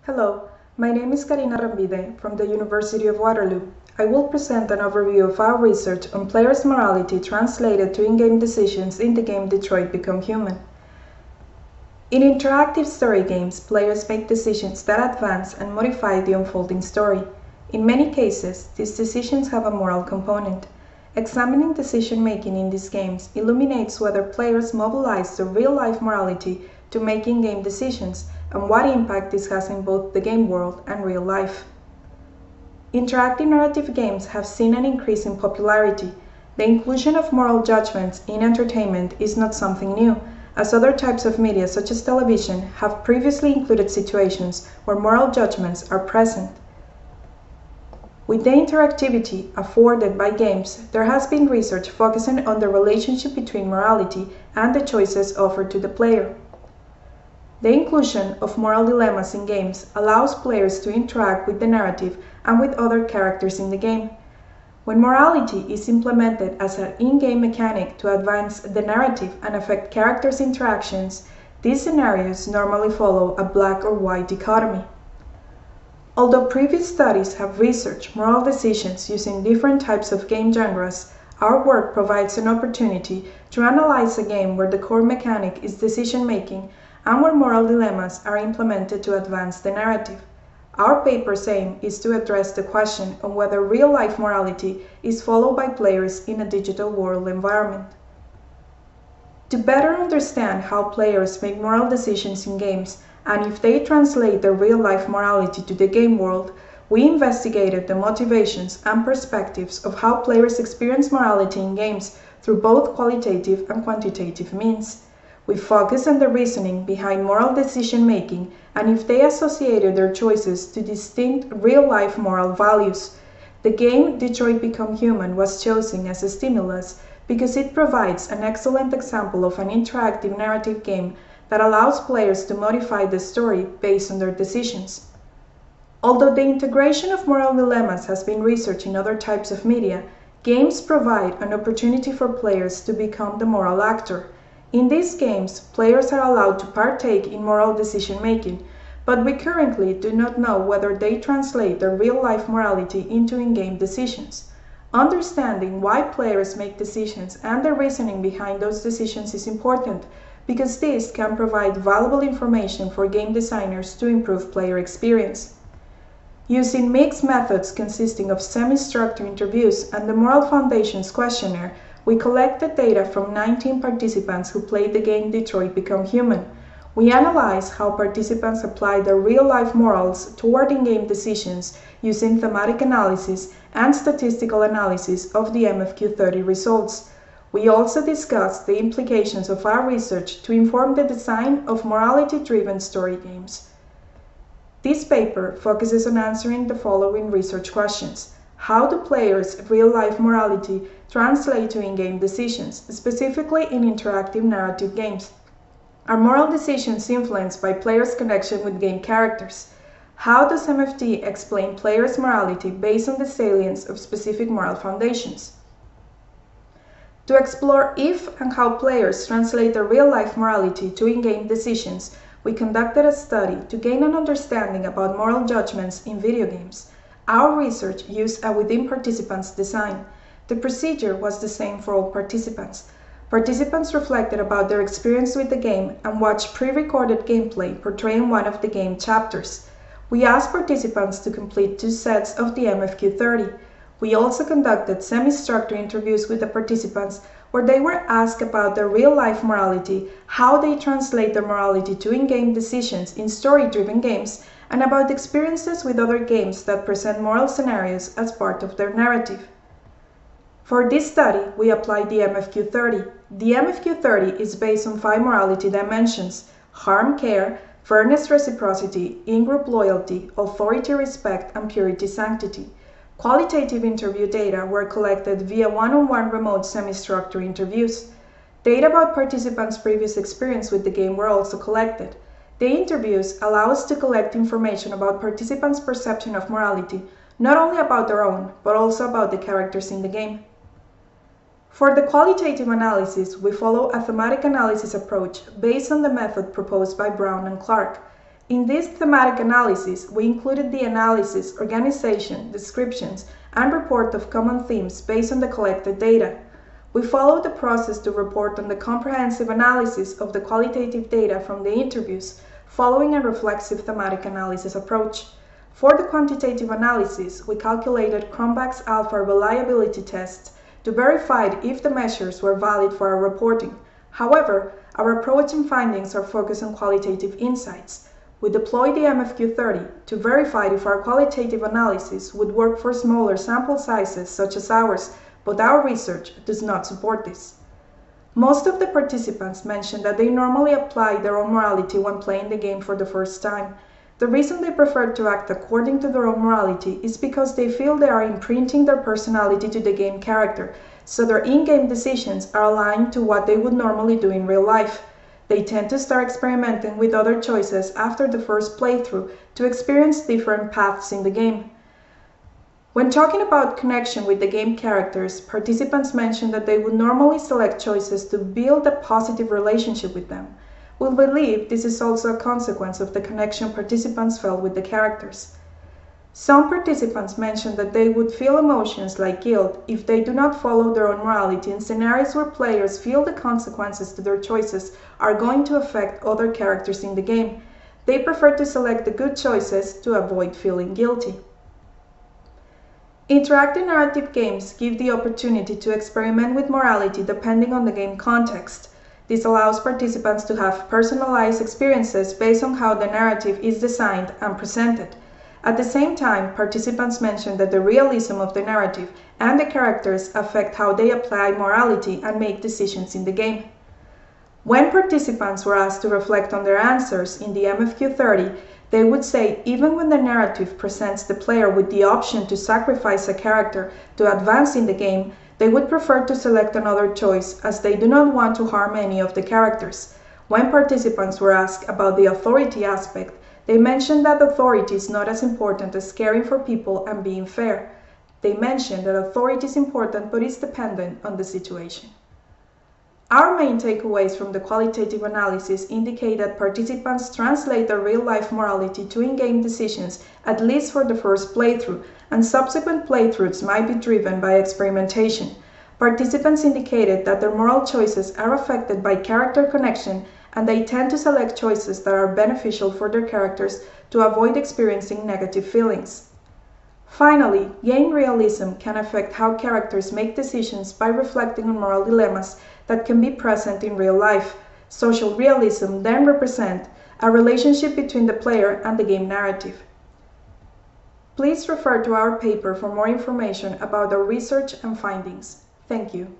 Hello, my name is Karina Arrambide from the University of Waterloo. I will present an overview of our research on players' morality translated to in-game decisions in the game Detroit Become Human. In interactive story games, players make decisions that advance and modify the unfolding story. In many cases, these decisions have a moral component. Examining decision-making in these games illuminates whether players mobilize their real-life morality to make in-game decisions and what impact this has in both the game world and real life. Interactive narrative games have seen an increase in popularity. The inclusion of moral judgments in entertainment is not something new, as other types of media such as television have previously included situations where moral judgments are present. With the interactivity afforded by games, there has been research focusing on the relationship between morality and the choices offered to the player. The inclusion of moral dilemmas in games allows players to interact with the narrative and with other characters in the game. When morality is implemented as an in-game mechanic to advance the narrative and affect characters' interactions, these scenarios normally follow a black or white dichotomy. Although previous studies have researched moral decisions using different types of game genres, our work provides an opportunity to analyze a game where the core mechanic is decision-making and where moral dilemmas are implemented to advance the narrative. Our paper's aim is to address the question on whether real-life morality is followed by players in a digital world environment. To better understand how players make moral decisions in games and if they translate their real-life morality to the game world, we investigated the motivations and perspectives of how players experience morality in games through both qualitative and quantitative means. We focus on the reasoning behind moral decision-making and if they associated their choices to distinct real-life moral values. The game Detroit Become Human was chosen as a stimulus because it provides an excellent example of an interactive narrative game that allows players to modify the story based on their decisions. Although the integration of moral dilemmas has been researched in other types of media, games provide an opportunity for players to become the moral actor. In these games, players are allowed to partake in moral decision-making, but we currently do not know whether they translate their real-life morality into in-game decisions. Understanding why players make decisions and the reasoning behind those decisions is important, because this can provide valuable information for game designers to improve player experience. Using mixed methods consisting of semi-structured interviews and the Moral Foundations Questionnaire, we collected data from 19 participants who played the game Detroit Become Human. We analyzed how participants applied their real-life morals toward in-game decisions using thematic analysis and statistical analysis of the MFQ30 results. We also discussed the implications of our research to inform the design of morality-driven story games. This paper focuses on answering the following research questions. How do players' real-life morality translate to in-game decisions, specifically in interactive narrative games? Are moral decisions influenced by players' connection with game characters? How does MFT explain players' morality based on the salience of specific moral foundations? To explore if and how players translate their real-life morality to in-game decisions, we conducted a study to gain an understanding about moral judgments in video games. Our research used a within-participants design. The procedure was the same for all participants. Participants reflected about their experience with the game and watched pre-recorded gameplay portraying one of the game chapters. We asked participants to complete 2 sets of the MFQ30. We also conducted semi-structured interviews with the participants where they were asked about their real-life morality, how they translate their morality to in-game decisions in story-driven games, and about experiences with other games that present moral scenarios as part of their narrative. For this study, we applied the MFQ30. The MFQ30 is based on 5 morality dimensions: harm, care, fairness, reciprocity, in-group loyalty, authority, respect, and purity, sanctity. Qualitative interview data were collected via one-on-one remote semi-structured interviews. Data about participants' previous experience with the game were also collected. The interviews allow us to collect information about participants' perception of morality, not only about their own, but also about the characters in the game. For the qualitative analysis, we follow a thematic analysis approach based on the method proposed by Brown and Clark. In this thematic analysis, we included the analysis, organization, descriptions, and report of common themes based on the collected data. We followed the process to report on the comprehensive analysis of the qualitative data from the interviews, following a reflexive thematic analysis approach. For the quantitative analysis, we calculated Cronbach's alpha reliability tests to verify if the measures were valid for our reporting. However, our approach and findings are focused on qualitative insights. We deployed the MFQ30 to verify if our qualitative analysis would work for smaller sample sizes such as ours, but our research does not support this. Most of the participants mentioned that they normally apply their own morality when playing the game for the first time. The reason they prefer to act according to their own morality is because they feel they are imprinting their personality to the game character, so their in-game decisions are aligned to what they would normally do in real life. They tend to start experimenting with other choices after the first playthrough to experience different paths in the game. When talking about connection with the game characters, participants mentioned that they would normally select choices to build a positive relationship with them. We believe this is also a consequence of the connection participants felt with the characters. Some participants mentioned that they would feel emotions like guilt if they do not follow their own morality in scenarios where players feel the consequences to their choices are going to affect other characters in the game. They prefer to select the good choices to avoid feeling guilty. Interactive narrative games give the opportunity to experiment with morality depending on the game context. This allows participants to have personalized experiences based on how the narrative is designed and presented. At the same time, participants mentioned that the realism of the narrative and the characters affect how they apply morality and make decisions in the game. When participants were asked to reflect on their answers in the MFQ30, they would say even when the narrative presents the player with the option to sacrifice a character to advance in the game, they would prefer to select another choice as they do not want to harm any of the characters. When participants were asked about the authority aspect, they mentioned that authority is not as important as caring for people and being fair. They mentioned that authority is important but is dependent on the situation. Our main takeaways from the qualitative analysis indicate that participants translate their real-life morality to in-game decisions, at least for the first playthrough, and subsequent playthroughs might be driven by experimentation. Participants indicated that their moral choices are affected by character connection, and they tend to select choices that are beneficial for their characters to avoid experiencing negative feelings. Finally, game realism can affect how characters make decisions by reflecting on moral dilemmas that can be present in real life. Social realism then represents a relationship between the player and the game narrative. Please refer to our paper for more information about our research and findings. Thank you.